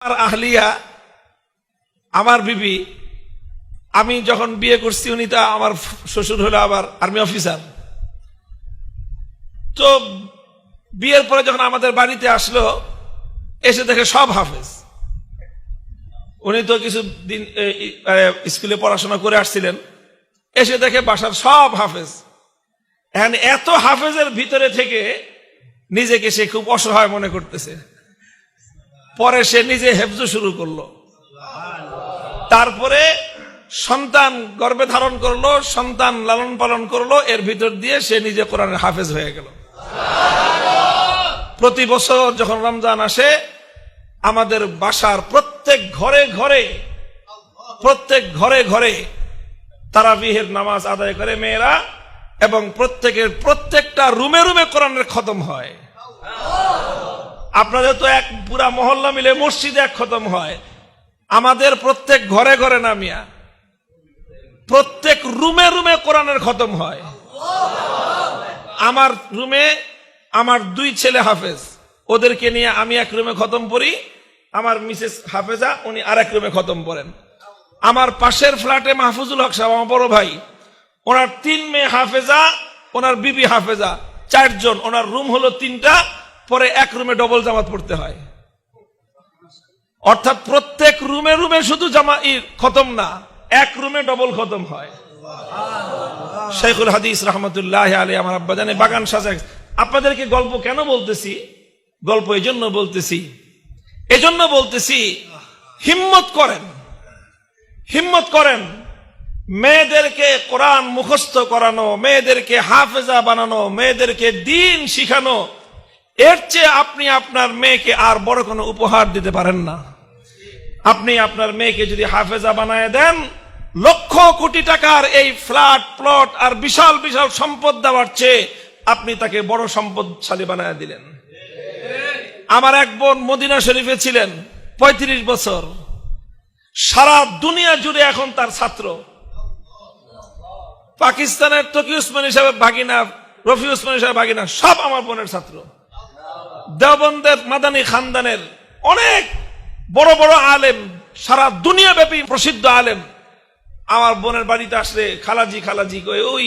আর আহলিয়া আমার বিবি, আমি যখন বিয়ে করছি উনি তো আমার শ্বশুর হলো আবার আর্মি অফিসার। তো বিয়ের পরে যখন আমাদের বাড়িতে আসলো, এসে দেখে সব হাফেজ। উনি তো কিছুদিন স্কুলে পড়াশোনা করে আসছিলেন, এসে দেখে বাসার সব হাফেজ। এখন এত হাফেজের ভিতরে থেকে নিজেকে সে খুব অসহায় মনে করতেছে। পরে সে নিজে হেফজ শুরু করলো, তারপরে সন্তান গর্ভে ধারণ করলো, সন্তান লালন পালন করলো, এর ভিতর দিয়ে সে নিজে কোরআনের হাফেজ হয়ে গেল। প্রতি বছর যখন রমজান আসে, আমাদের বাসার প্রত্যেক ঘরে তারাবিহের নামাজ আদায় করে মেয়েরা, এবং প্রত্যেকটা রুমে রুমে কোরআনের খতম হয়। আপনাদের তো এক পুরা মহল্লা মিলে মসজিদে এক খতম হয়, আমাদের প্রত্যেক ঘরে ঘরে না মিয়া, প্রত্যেক রুমে রুমে কোরআনের খতম হয়। আমার রুমে আমার 2 ছেলে হাফেজ, ওদেরকে নিয়ে আমি এক রুমে খতম পড়ি, আমার মিসেস হাফেজা উনি আরেক রুমে খতম পড়েন। আমার পাশের ফ্ল্যাটে মাহফুজুল হক সাহেব আমার বড় ভাই, ওনার 3 মেয়ে হাফেজা, ওনার বিবি হাফেজা, 4 জন, ওনার রুম হলো 3টা, পরে এক রুমে ডবল জামাত পড়তে হয়। অর্থাৎ প্রত্যেক রুমে রুমে শুধু খতম না, এক রুমে ডবল খতম হয়। শেখুল হাদিস রহমতুল্লাহ আলাইহি আমার আব্বা জানে বাগান সাজায়। আপনাদেরকে গল্প কেন বলতেছি? গল্প এজন্য বলতেছি হিম্মত করেন মেয়েদেরকে কোরআন মুখস্থ করানো, মেয়েদেরকে হাফেজা বানানো, মেয়েদেরকে দ্বীন শিখানো, এর চেয়ে আপনি আপনার মেয়েকে আর বড় কোনো উপহার দিতে পারেন না। আপনি আপনার মেয়েকে যদি হাফেজা বানায় দেন, লক্ষ কোটি টাকার এই ফ্ল্যাট প্লট আর বিশাল বিশাল সম্পদ দেওয়ার চেয়ে আপনি তাকে বড় সম্পদশালী বানায় দিলেন। আমার এক বোন মদিনা শরীফে ছিলেন 35 বছর, সারা দুনিয়া জুড়ে এখন তার ছাত্র। পাকিস্তানের তকি উসমানী সাহেব ভাগিনা, রফি উসমানী সাহেব ভাগিনা, সব আমার বোনের ছাত্র। দেওবন্দের মাদানী খানদানের অনেক বড় বড় আলেম, সারা দুনিয়া ব্যাপী প্রসিদ্ধ আলেম আমার বোনের বাড়িতে আসলে খালাজি কয়ে ওই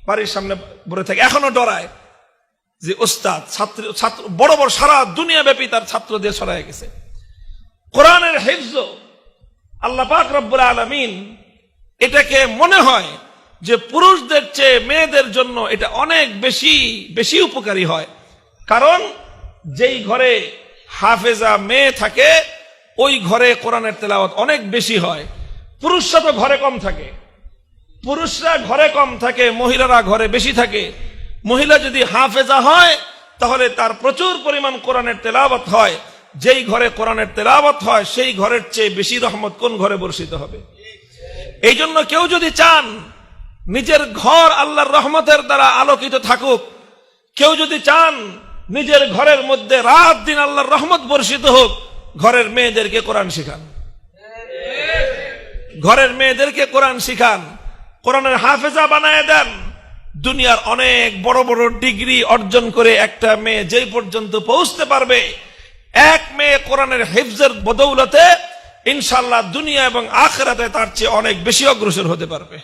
বাড়ির সামনে বসে থাকে, এখনো ডরায় যে ওস্তাদ ছাত্র বড় বড় সারা দুনিয়া ব্যাপী তার ছাত্রদের ছড়ায় গেছে। কোরআনের হিফজ আল্লাহ পাক রব্বুল আলামিন এটাকে মনে হয় যে পুরুষদের চেয়ে মেয়েদের জন্য এটা অনেক বেশি উপকারী হয়। কারণ যেই ঘরে হাফেজা মেয়ে থাকে, ওই ঘরে কোরআনের তেলাওয়াত অনেক বেশি হয়। পুরুষরা তো ঘরে কম থাকে, মহিলারা ঘরে বেশি থাকে। মহিলা যদি হাফেজা হয়, তাহলে তার প্রচুর পরিমাণ কোরআনের তেলাওয়াত হয়। যেই ঘরে কোরআনের তেলাওয়াত হয়, সেই ঘরের চেয়ে বেশি রহমত কোন ঘরে বর্ষিত হবে? এই জন্য কেউ যদি চান নিজের ঘর আল্লাহর রহমতের দ্বারা আলোকিত থাকুক, কেউ যদি চান নিজের ঘরের মধ্যে রাত দিন আল্লাহর রহমত বর্ষিত হোক, ঘরের মেয়েদেরকে কোরআন শিখান, কোরআনের হাফেজা বানায় দেন। দুনিয়ার অনেক বড় বড় ডিগ্রি অর্জন করে একটা মেয়ে যেই পর্যন্ত পৌঁছতে পারবে, এক মেয়ে কোরআনের হিফজের বদৌলতে ইনশাআল্লাহ দুনিয়া এবং আখিরাতে তার চেয়ে অনেক বেশি অগ্রসর হতে পারবে।